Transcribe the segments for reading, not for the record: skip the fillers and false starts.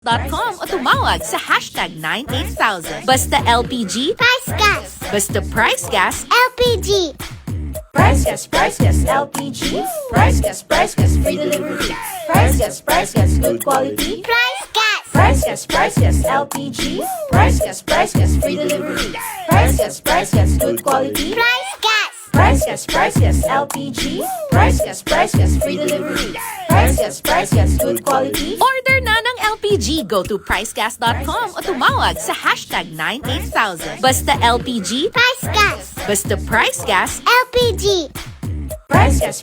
pricecast.com o tumawag sa #98000. Basta LPG, Price Gas. basta Price Gas, LPG. Price Gas, LPG. Price Gas, free delivery. Price Gas, good quality. Price Gas. Price Gas, LPG. Price Gas, free delivery. Price Gas, good quality. Price Gas. Price Gas, LPG. Price Gas, free delivery. Price Gas, good quality. order na ng LPG. Go to pricecast.com o tumawag sa #98000. Basta LPG, Price Gas. basta Price Gas, LPG. Price Gas,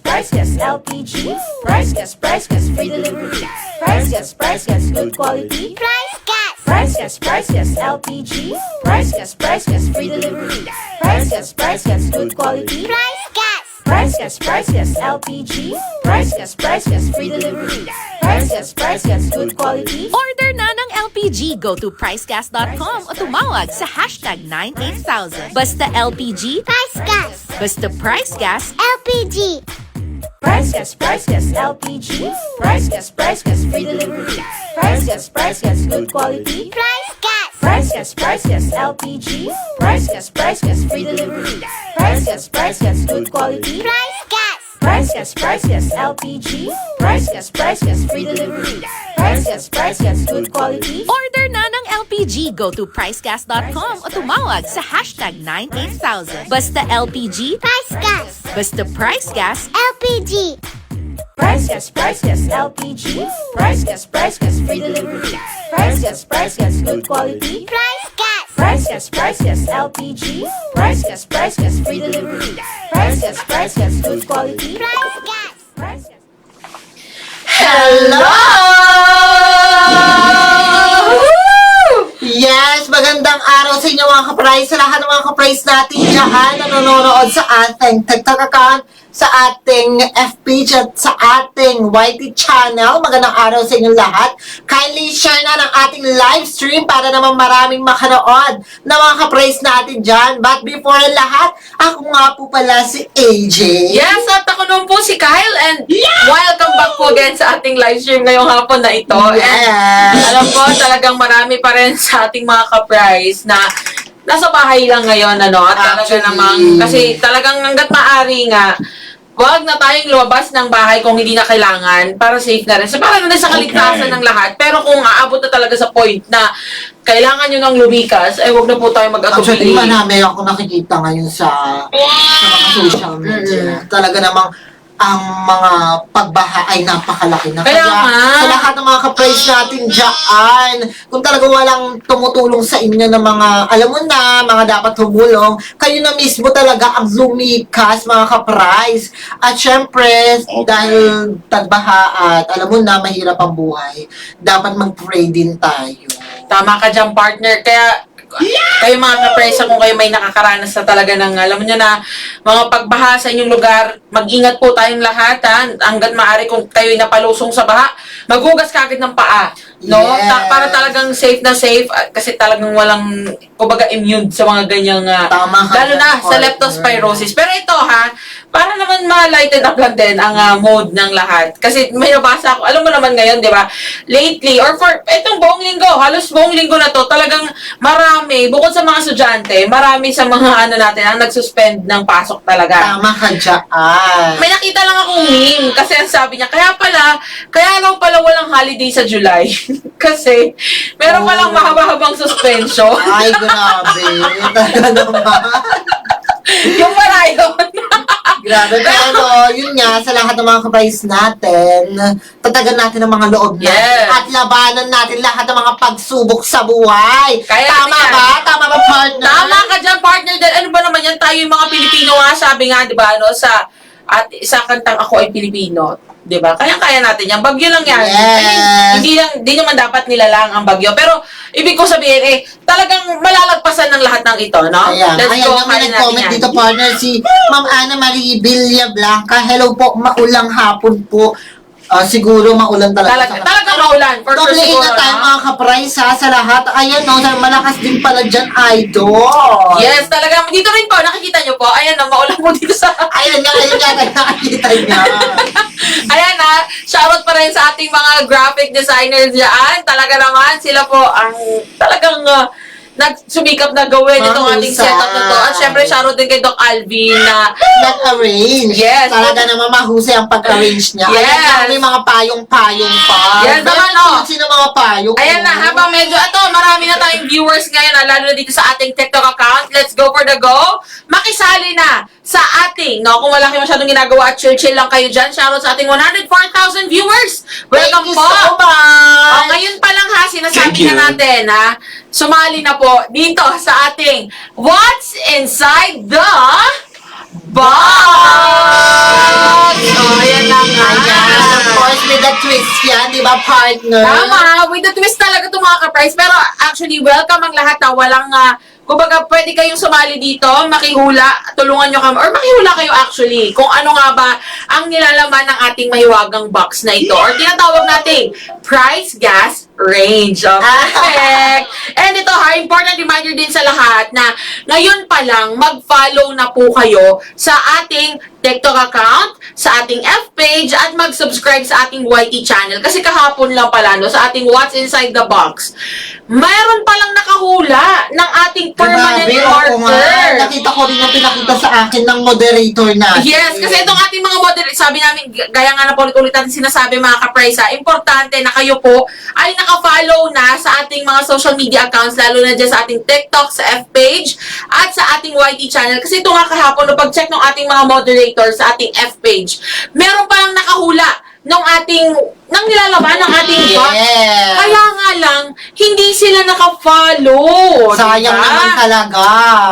LPG. Price Gas, free delivery. Price Gas, good quality. Price Gas. Price Gas, LPG. Price Gas, free delivery. Price Gas, good quality. Price Gas. Price Gas, LPG. Price Gas, free delivery. Price Gas, good quality. order na ng LPG. Go to pricecast.com o tumawag sa #98000. Basta LPG, Price Gas. basta Price Gas, LPG. Price Gas, LPG. Price Gas, free delivery. Price Gas, good quality. Price Gas. Price Gas, LPG. Price Gas, free delivery. Price Gas, good quality. Price Gas. Price Gas, LPG. Price Gas, free delivery. Price Gas, good quality. order na ng LPG. Go to pricecast.com o tumawag sa #98000. Basta LPG, Price Gas. basta Price Gas, LPG. Price Gas, LPG. Price Gas, free delivery. Price Gas, good quality. Price Gas. Price Gas, LPG. Price Gas, free delivery. Price Gas, good quality. Price Gas. Price Gas. Hello! Yes, magandang araw sa inyo mga ka-price. Sa lahat ng mga ka-price natin dyan na nanonood sa ating TikTok account, sa ating FB page at sa ating YT channel. Magandang araw sa inyong lahat. Kindly share na ng ating live stream para naman maraming makanood na mga ka-price natin dyan. But before lahat, ako nga po pala si AJ. Yes, at ako naman po si Kyle and welcome back po again sa ating live stream ngayong hapon na ito. Yes. And alam ko, talagang marami pa rin sa ating mga ka-price na nasa bahay lang ngayon, ano, at talaga Actually. namang, kasi talagang hanggat maaari nga, wag na tayong lumabas ng bahay kung hindi na kailangan para safe na rin. So, para na sa kaligtasan ng lahat. Pero kung aabot na talaga sa point na kailangan nyo ng lumikas, ay wag na po tayo Actually, mag-atubili. marami ako nakikita ngayon sa mga social media. Talaga namang ang mga pagbaha ay napakalaki na. Kaya nga. Sa lahat ng mga ka-price natin dyan, kung talaga walang tumutulong sa inyo ng mga, alam mo na, mga dapat humulong, kayo na mismo talaga ang lumikas, mga ka-price. At syempre, dahil tagbaha at alam mo na, mahirap ang buhay, dapat mag-pray din tayo. Tama ka dyan, partner. Kaya, kayo mga kapresa, kung kayo may nakakaranas na talaga ng, alam niyo na, mga pagbaha sa inyong lugar, mag-ingat po tayong lahat, ha? Hanggat maaari kung kayo'y napalusong sa baha, maghugas ka agad ng paa, no? Yes. Para talagang safe na safe, kasi talagang walang, kumbaga, immune sa mga ganyang, Tama ka lalo dyan, na sa partner. leptospirosis. Pero ito, ha, para naman ma-lighten up lang din ang mode ng lahat. Kasi may nabasa ako, alam mo naman ngayon, di ba? Lately, or for itong buong linggo, halos buong linggo na to, talagang marami, bukod sa mga estudyante, marami sa mga ano natin ang nagsuspend ng pasok talaga. Tama ka dyan. May nakita lang akong meme kasi ang sabi niya, kaya lang pala walang holiday sa July. Kasi meron palang mahaba-habang suspension. Ay, grabe. Talaga naman. Yung pala yun. Grabe. Pero ano, yun nga, sa lahat ng mga ka-price natin, tatagan natin ang mga loob natin. Yes. At labanan natin lahat ng mga pagsubok sa buhay. Kaya Tama natin yan. ba? Tama ba, partner? Tama ka dyan, partner. Dahil ano ba naman yan? Tayo yung mga Pilipino nga, sabi nga, di ba, ano, sa kantang Ako ay Pilipino. Di ba? Kaya natin yan. Bagyo lang yan. Yes. Hindi naman dapat nilalang ang bagyo. Pero, ibig ko sabihin, talagang malalagpasan ng lahat ng ito, no? Ayan, Let's ayan go, naman kaya natin nag-comment yan. dito, partner, si Ma'am Ana Marie Villa Blanca. Hello po, maulang hapon po. Siguro maulan talaga. Talaga maulan. For sure Doble siguro, ingat tayo no? mga ka-price ha, sa lahat. Ayan no, malakas din pala dyan, idol. Yes, talaga. Dito rin po, nakikita nyo po. Ayan na, maulan po dito sa... Ayun nga, nakakita niya. Ayan na, shoutout pa rin sa ating mga graphic designers dyan. Talaga naman, sila po ang talagang nagsumikap na gawin itong ating Mahusay. setup na to. At syempre, shoutout din kay Doc Alvin na Nag-arrange. Yes. Talaga naman mahusay ang pag-arrange niya. Yes. Ayan na, may mga payong-payong pa. Yes naman, oh. Sino mga payong? ayan na, habang medyo, marami na tayong viewers ngayon, lalo na dito sa ating TikTok account. Let's go for the go. Makisali na sa ating, kung wala kayo masyadong ginagawa at chill lang kayo dyan, shoutout sa ating 104,000 viewers. Welcome Thank you po. so much. Ngayon pa lang ha, sinasabi na natin ha, sumali na po dito sa ating What's Inside the Box? Ayan na nga. Ayan, of course, with the twist yan, di ba, partner? Tama, with the twist talaga ito mga ka-price. Pero actually, welcome ang lahat na walang, kumbaga, pwede kayong sumali dito, makihula, tulungan nyo kami, or makihula kayo actually, kung ano nga ba ang nilalaman ng ating mahiwagang box na ito, or tinatawag nating price gas range. Perfect! And ito ha, important reminder din sa lahat na ngayon pa lang, mag-follow na po kayo sa ating TikTok account, sa ating F page, at mag-subscribe sa ating YT channel. Kasi kahapon lang pala, sa ating What's Inside the Box, mayroon palang nakahula ng ating permanent Grabe, oo nga. marker. Nakita ko rin yung pinakita sa akin ng moderator natin. Yes, kasi itong ating mga moderator, sabi namin, gaya nga na paulit-ulit natin sinasabi mga ka-price, importante na kayo po ay naka-follow na sa ating mga social media accounts, lalo na dyan sa ating TikTok, sa F page, at sa ating YT channel. Kasi ito nga kahapon, no, pag-check ng ating mga moderators sa ating F page, meron palang nakahula ng nilalaman ng ating box. Yes. Kaya nga lang, hindi sila naka-follow. Sayang diba? naman talaga.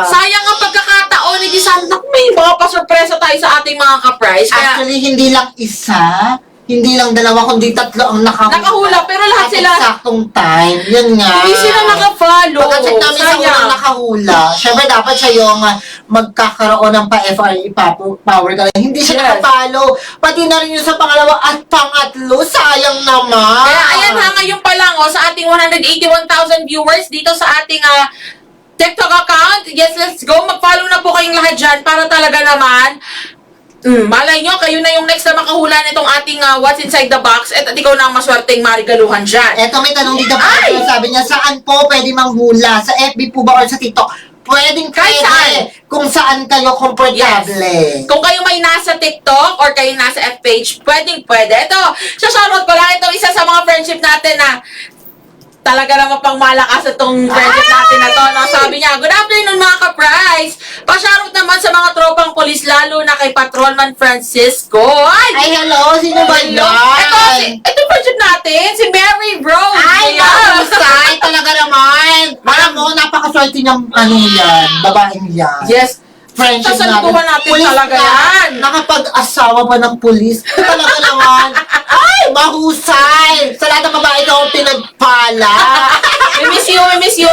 Sayang ang pagkakataon ni Disanta. May mga pasurpresa tayo sa ating mga ka-price. Kaya, Actually, hindi lang isa, hindi lang dalawa, kundi tatlo ang nakahula, pero lahat At sila, eksaktong time. Yun nga. hindi sila naka-follow. Pagka-check namin sa unang nakahula, syempre dapat siya yung magkakaroon ng pa-FRE power ka lang. Hindi siya Yes. nakapalo. Pati na rin yung sa pangalawa at pangatlo. Sayang naman. Kaya ayan ha, ngayon pa lang sa ating 181,000 viewers dito sa ating TikTok account. Yes, let's go. Mag-follow na po kayong lahat dyan para talaga naman malay nyo, kayo na yung next na makahula nitong ating What's Inside the Box at ikaw na ang maswerteng marigaluhan dyan. Eto, may tanong dito Ay! pa. Sabi niya, saan po pwede manghula? Sa FB po ba or sa TikTok? Pwedeng Kahit pwede. saan. Kung saan kayo komportable. Kung kayo may nasa TikTok or kayo nasa F page, pwedeng pwede. Ito, shoutout ko lang, ito isa sa mga friendship natin na talaga naman pang malakas itong friendship natin na to. No? Sabi niya, good afternoon mga ka-price. Pa-shoutout naman sa mga tropang polis, lalo na kay Patrolman Francisco. Ay, hello. Sino ba yan? Ito friendship natin, si Mary Rose. Ay, Ayan. mahusay. Talaga naman. Alam mo, napakaswerte niyang yan, babaeng yan. Yes. Friendship Sasalikuhan natin Pulis talaga na. yan. Nakapag-asawa pa ng pulis. Talaga naman. Ay, mahusay. Sa lahat ng babae ko pinagpala. We miss you.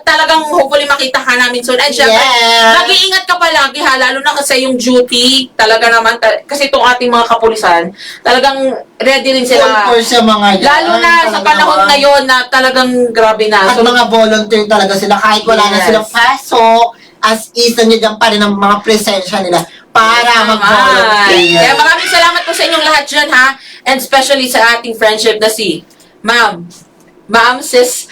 Talagang hopefully makita ka namin soon. And syempre, Yes. nag-iingat ka palagi ha, lalo na kasi yung duty, talaga naman, kasi itong ating mga kapulisan, talagang ready rin Full sila. force yung mga yan. Lalo na sa Talaga panahon naman. ngayon na talagang grabe na. At mga volunteer talaga sila. Kahit wala na Yes. silang pasok, as is, nandiyan pa rin ang mga presensya nila para mag-volunteer. Kaya maraming salamat po sa inyong lahat dyan ha, and especially sa ating friendship na si Ma'am Sis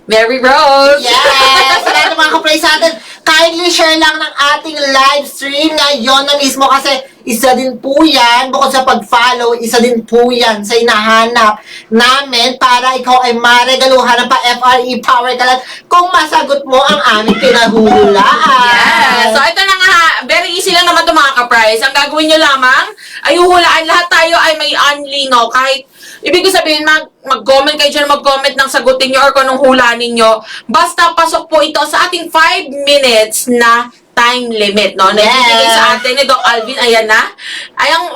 Mary Rose. Yes! Sa lahat ng mga ka-praise natin, kindly share lang ng ating live stream ngayon na mismo kasi isa din po yan, bukod sa pag-follow, isa din po yan sa hinahanap namin para ikaw ay maregaluhan ng pa-FRE power ka lang kung masagot mo ang aming pinahulaan. Yes. So, ito na nga, very easy lang naman ito mga ka-price. Ang gagawin nyo lamang, ay huhulaan. Lahat tayo ay may only, no? Kahit, ibig ko sabihin, mag-comment kayo dyan, mag-comment ng sagutin nyo or kung anong hula ninyo. Basta pasok po ito sa ating 5 minutes na time limit, no? Na ibibigay sa atin ni Doc Alvin, ayan na.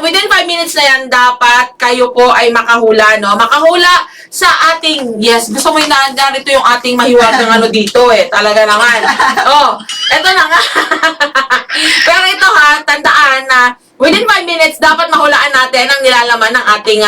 Within 5 minutes na yan, dapat kayo po ay makahula, no? Makahula sa ating, yes, gusto mo yung narito yung ating mahiwagang dito, talaga naman. Oh, eto na nga. Pero ito ha, tandaan na within 5 minutes, dapat mahulaan natin ang nilalaman ng ating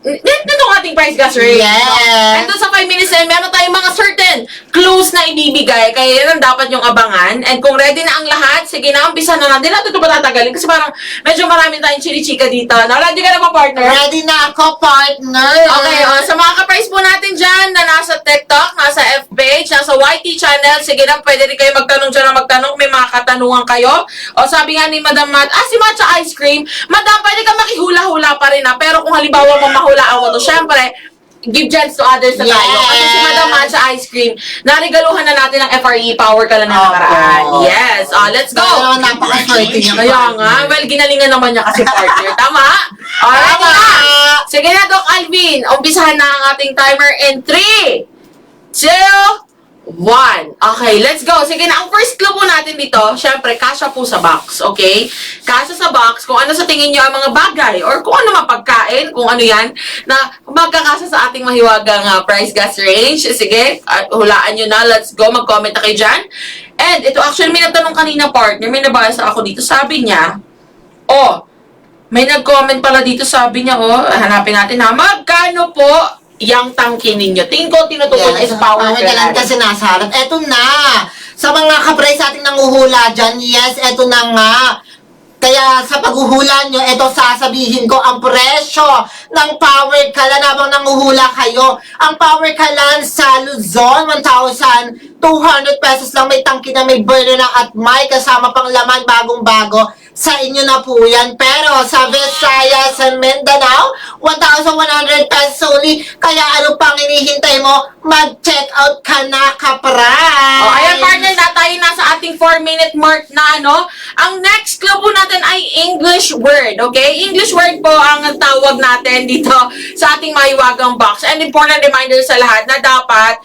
itong ating price gas rate. Yes. No? And doon sa 5 minutes na yun, meron tayong mga certain clues na ibibigay. Kaya yan ang dapat yung abangan. And kung ready na ang lahat, sige na, umpisa na natin. Natin ito patatagalin kasi parang medyo marami tayong chili-chika dito. No? Ready ka na ba, partner? Ready na ako, partner. Okay, sa mga ka-price po natin dyan na nasa TikTok, nasa F-page, nasa YT channel, sige na, pwede rin kayo magtanong dyan na magtanong. May mga katanungan kayo. O sabi nga ni Madam si Matcha Ice Cream, Madam, pwede ka makihula-hula pa rin pero kung halimbawa mo mahulaan mo to, syempre, give chance to others na tayo. Yes. Kasi si Madam Matcha Ice Cream, narigaluhan na natin ang FRE Power ka lang na nakaraan. Opo. Yes. Let's go. Pero napaka-swerte niya. Kaya nga, well, ginalingan naman niya kasi partner. Tama? Alright Tama. na. Sige na, Doc Alvin. Umpisahan na ang ating timer in 3, 2, 1. Okay, let's go. Sige na, ang first clue po natin dito, syempre, kasya po sa box, okay? Kasya sa box, kung ano sa tingin nyo ang mga bagay, or kung ano mapagkain, kung ano yan, na magkakasya sa ating mahiwagang price gas range. Sige, hulaan nyo na. Let's go. Mag-comment na kayo dyan. And ito, actually, may nagtanong kanina, partner, may nabasa ako dito. Sabi niya, may nag-comment pala dito, sabi niya, hanapin natin ha, magkano po yung tangki ninyo? Tingin ko, tinutukoy is power Kailan kasi nasa harap. Eto na. Sa mga ka-price ating nanguhula dyan, yes, eto na nga. Kaya sa paghuhula nyo, eto sasabihin ko ang presyo ng Power Kalan habang nanguhula kayo. Ang Power Kalan sa Luzon, 1,200 pesos lang. May tangki na may burner na at may kasama pang laman bagong-bago. Sa inyo na po yan. Pero sa Visayas and Mindanao, 1,100 pesos only. Kaya ano pang hinihintay mo? Mag-check out ka na, ka-price. Ayan, partner, na tayo na sa ating 4-minute mark na, Ang next clue po natin ay English word, okay? English word po ang tawag natin dito sa ating mahiwagang box. And important reminder sa lahat na dapat,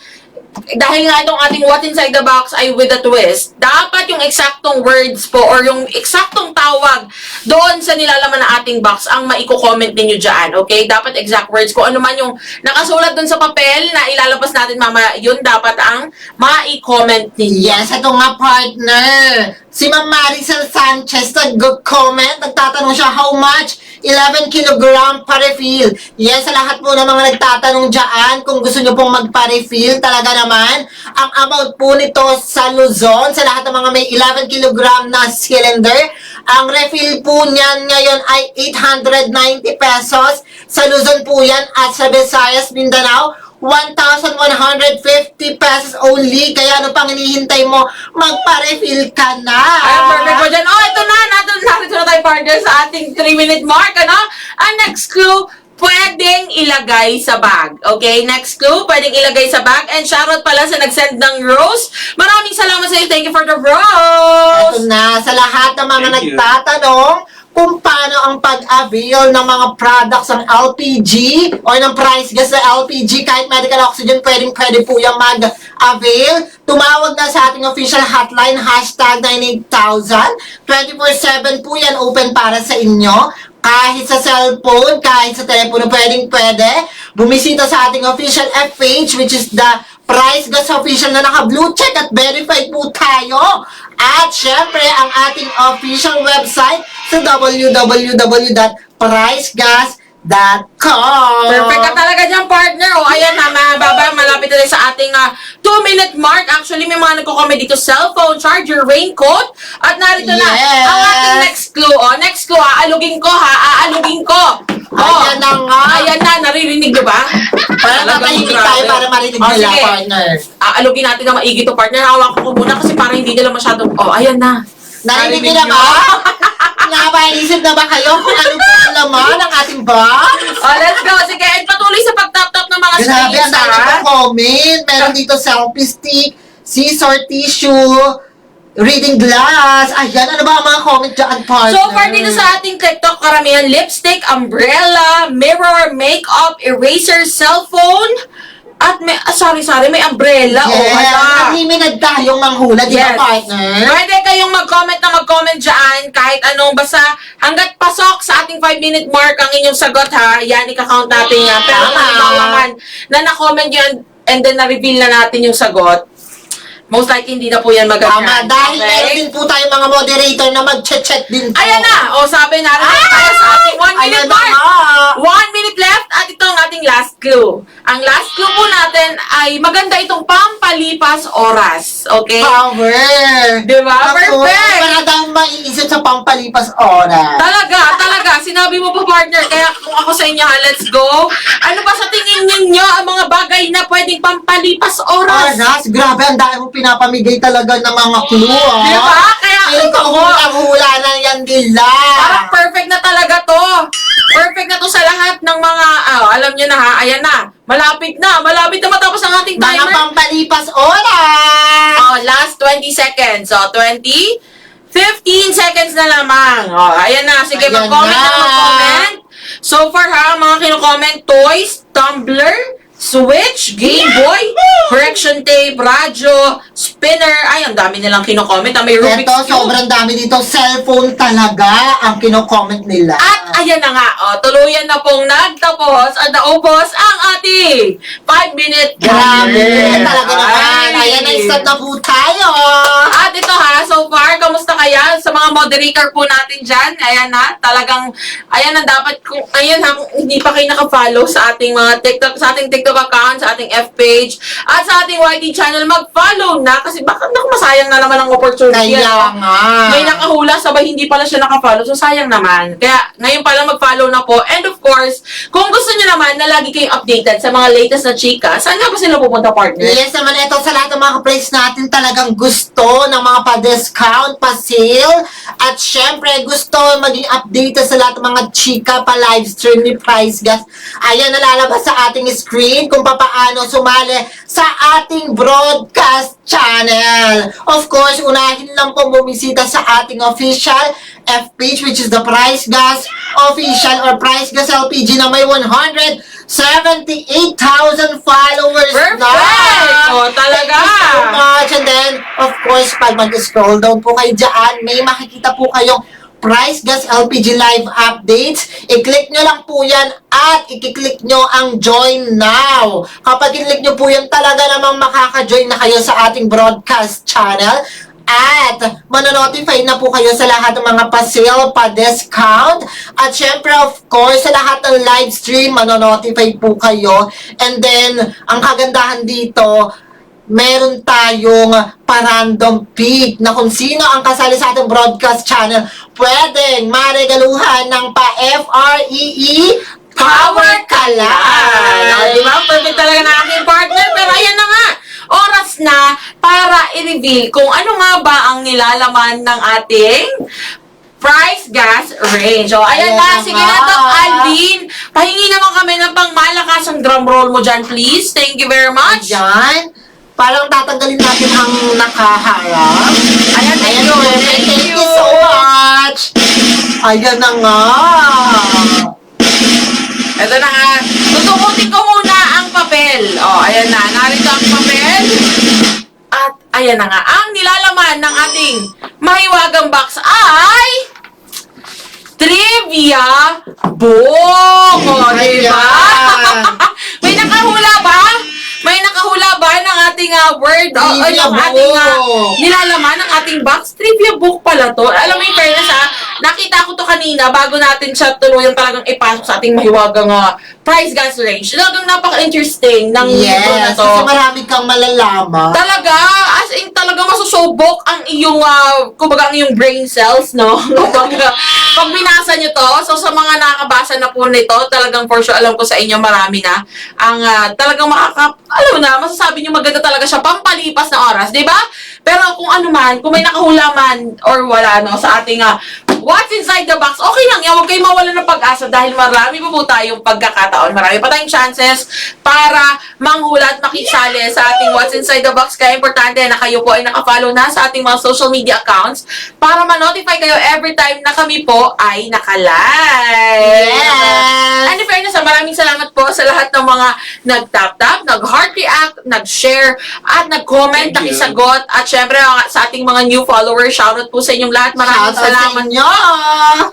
dahil nga itong ating what inside the box ay with a twist, dapat yung eksaktong words po or yung eksaktong tawag doon sa nilalaman ng ating box ang maiko-comment ninyo dyan, okay? Dapat exact words. Kung ano man yung nakasulat doon sa papel na ilalabas natin mamaya, yun dapat ang mai-comment ninyo. Yes, ito nga, partner. Si Ma'am Maricel Sanchez nag-comment, nagtatanong siya, how much? 11 kilogram pa-refill. Yes, sa lahat po ng mga nagtatanong dyan, kung gusto nyo pong magpa-refill, talaga naman, ang amount po nito sa Luzon, sa lahat ng mga may 11 kilogram na cylinder, ang refill po niyan ngayon ay 890 pesos. Sa Luzon po yan at sa Visayas, Mindanao, 1,150 pesos only. Kaya ano pang hinihintay mo? Magpa-refill ka na. Ay, perfect po dyan. Ito na. Narito na tayo, partner, sa ating 3-minute mark, Ang next clue, pwedeng ilagay sa bag. Okay? Next clue, pwedeng ilagay sa bag. And shoutout pala sa nag-send ng rose. Maraming salamat sa iyo. Thank you for the rose. Ito na, sa lahat ng mga nagtatanong kung paano ang pag-avail ng mga products ng LPG o ng price gas sa LPG, kahit medical oxygen, pwede po yung mag-avail. Tumawag na sa ating official hotline, #98000. 24/7 po yan, open para sa inyo. Kahit sa cellphone, kahit sa telepono, pwede. Bumisita sa ating official F-page, which is the Price Gas Official na naka-blue check at verified po tayo. At syempre, ang ating official website sa www.pricegas.com. Perfect ka talaga dyan, partner. Ayan na, malapit na sa ating 2-minute mark. Actually, may mga nagko-comment dito, cellphone, charger, raincoat. At narito na, Yes. ang ating next clue. Next clue, aalugin ko. Ayan na nga. Ayan na, naririnig nyo ba? Para matahimik tayo para marinig nila, sige. partner. Aalugin natin na maigi to, partner. Hawakan ko muna kasi parang hindi nila masyadong, ayan na. Narinig nyo na ba? Napaisip na ba kayo kung ano po ang laman ng ating box? Let's go. Sige, and patuloy sa pagtap-tap ng mga Grabe, ang screens, dami ha? po comment. Meron dito selfie stick, scissor tissue, reading glass. Ayan, ano ba ang mga comment dyan, partner? So far dito sa ating TikTok, karamihan lipstick, umbrella, mirror, makeup, eraser, cellphone, at may, may umbrella. Yes, naghiminag tayong manghula, di ba, Yes. partner? Pwede kayong mag-comment dyan, kahit anong, basta hanggat pasok sa ating 5-minute mark ang inyong sagot, ha, yan, ika-count natin yan. Pero kung Tama. halimbawa man na na-comment yan, and then na-reveal na natin yung sagot, most likely hindi na po yan Tama, mag-grant. dahil meron din po tayong mga moderator na mag-check din po. Ayan na! O sabi na tayo sa ating 1 minute Ayan na mark. nga. 1 minute left at ito ang ating last clue. Ang last clue po natin ay maganda itong pampalipas oras. Okay? Power! Diba? Ako, Perfect! wala tayong maiisip sa pampalipas oras. Talaga. Sinabi mo po, partner. Kaya kung ako sa inyo, let's go. Ano ba sa tingin ninyo ang mga bagay na pwedeng pampalipas oras? Oras? Grabe, ang dami mong pinapamigay talaga ng mga clue, ah. Diba? Kaya Ikaw, hula na yan nila. parang perfect na talaga to. Perfect na to sa lahat ng mga, alam nyo na ha, ayan na. Malapit na matapos ang ating Mga timer. pampalipas oras. Oh, last 20 seconds. So, 20, 15 seconds na lamang. Oh, ayan na. Sige, Ayan mag-comment na. na mag-comment. So far ha, mga kino-comment, toys, tumbler, Switch, Game Boy, correction tape, radyo, spinner. Ay, ang dami nilang kino-comment. May Rubik's Ito, Cube. sobrang dami dito. Cellphone talaga ang kino-comment nila. At ayan na nga, tuluyan na pong nagtapos at naubos ang ating 5-minute Grabe, timer. talaga naman. Ay. Ayan, na-start na po tayo. At ito ha, so far, kamusta kaya sa mga moderator po natin dyan? Ayan na, talagang, ayan na dapat, kung, ayan ha, kung hindi pa kayo nakafollow sa ating mga TikTok, sa ating TikTok account, sa ating F page, at sa ating YT channel, mag-follow na kasi baka masayang na naman ang opportunity. Kaya ano? nga. May nakahula, sabay hindi pala siya nakafollow, so sayang naman. Kaya ngayon pala mag-follow na po. And of course, kung gusto niyo naman na lagi kayong updated sa mga latest na chika, saan nga ba sila pupunta, partner? Yes naman, ito sa lahat ng mga ka-price natin talagang gusto ng mga pa-discount, pa-sale, at syempre gusto maging updated sa lahat ng mga chika pa-livestream ni Price Gas. Ayan, nalalabas sa ating screen kung papaano sumali sa ating broadcast channel. Of course, unahin lang po bumisita sa ating official F page, which is the Price Gas official or Price Gas LPG na may 178,000 followers Perfect! na. Oh, talaga! Thank you so much. And then, of course, pag mag-scroll down po kayo dyan, may makikita po kayong Price Gas LPG live updates. I-click nyo lang po yan at i-click nyo ang join now. Kapag i-click nyo po yan, talaga namang makaka-join na kayo sa ating broadcast channel. At manonotify na po kayo sa lahat ng mga pa-sale, pa-discount. At syempre, of course, sa lahat ng live stream, manonotify po kayo. And then, ang kagandahan dito, meron tayong pa-random pick na kung sino ang kasali sa ating broadcast channel, pwedeng maregaluhan ng pa-FREE Power Kalan. Di ba? Perfect talaga na aking partner. Pero ayan na nga, oras na para i-reveal kung ano nga ba ang nilalaman ng ating Price Gas range. O, ayan Ayan na. na Sige nga. na, Doc Alvin. Pahingi naman kami ng pangmalakasang drum roll mo dyan, please. Thank you very much. Ayan. Parang tatanggalin natin ang nakaharap. Ayan, thank you. Thank you so much. Ayan na nga. Ito na nga. Tutukutin ko muna ang papel. O, ayan na. Narito ang papel. At ayan na nga. Ang nilalaman ng ating mahiwagang box ay trivia book. O, diba? May nakahula ba? May nakahula ba ng ating word o Trivia ng ating book. nilalaman ng ating box? Trivia book pala to. Alam mo yung fairness nakita ko to kanina bago natin siya tuluyang talagang ipasok sa ating mahiwagang Price Gas range. Talagang napaka-interesting ng libro na Yes, to. kasi marami kang malalaman. Talaga, as in talaga masusubok ang iyong, kumbaga ang iyong brain cells, no? Kumbaga, pag binasa nyo to, so sa mga nakabasa na po nito, talagang for sure, alam ko sa inyo, marami na. Ang talagang alam mo na, masasabi nyo maganda talaga siya, pampalipas na oras, di ba? Pero kung ano man, kung may nakahula man or wala, no, sa ating what's inside the box, okay lang yan, huwag kayong mawala ng pag-asa dahil marami pa po tayong pagkakataon, marami pa tayong chances para manghula at makisali sa ating what's inside the box. Kaya importante na kayo po ay nakafollow na sa ating mga social media accounts para ma-notify kayo every time na kami po ay naka-live. Yes. And in fairness, maraming salamat po sa lahat ng mga nag-tap-tap, nag-heart react, nag-share, at nag-comment, nakisagot. At syempre, sa ating mga new followers, shoutout po sa inyong lahat. Maraming Shoutout sa salamat. inyo!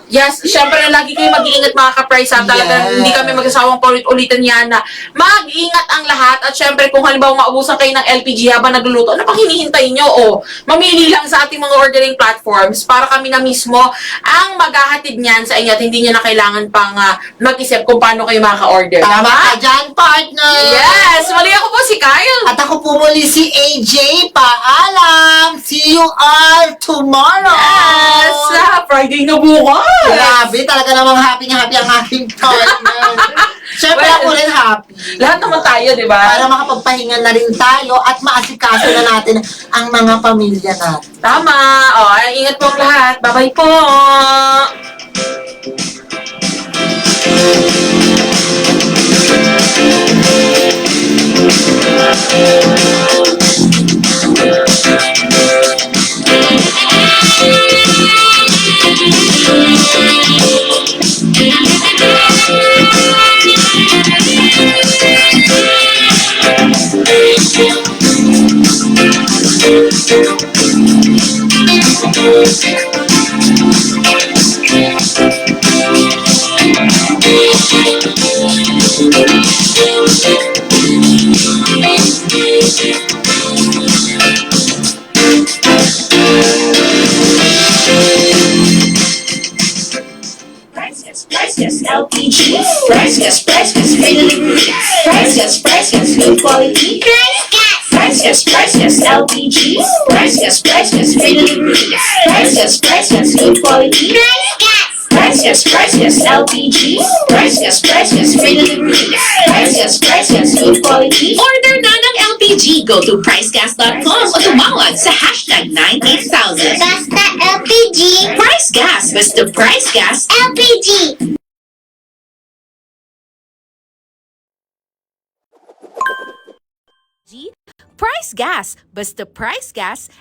Yes, syempre lagi kayo mag-iingat mga ka-price ha. Talagang Yes. hindi kami magsasawang paulit-ulitan yan na mag-iingat ang lahat. At syempre kung halimbawa maubusan kayo ng LPG habang nagluluto, ano pang hinihintay nyo? O, mamili lang sa ating mga ordering platforms para kami na mismo ang maghahatid niyan sa inyo at hindi nyo na kailangan pang mag-isip kung paano kayo makaka-order. Tama ka dyan, partner! Yes! Mali ako po si Kyle. At ako po muli si AJ. Paalam! See you all tomorrow! Yes! Friday na bukas! Grabe, talaga namang happy na happy ang aking partner. Siyempre Well, ako rin happy. Lahat naman tayo, di ba? Para makapagpahinga na rin tayo at maasikaso na natin ang mga pamilya natin. Tama. O, ingat po ang lahat. Bye-bye po. Price Gas LPG. Price Gas, free delivery. Price Gas, good quality. Price Gas. Price Gas LPG. Price Gas, free delivery. Price Gas, good quality. Price Gas. Price Gas LPG. Price Gas, free delivery. Price Gas, good quality. Order na ng LPG. Go to pricegas.com o tumawag sa hashtag 98000. Basta LPG. Price Gas. Basta Price Gas. LPG. Price Gas. Basta Price Gas.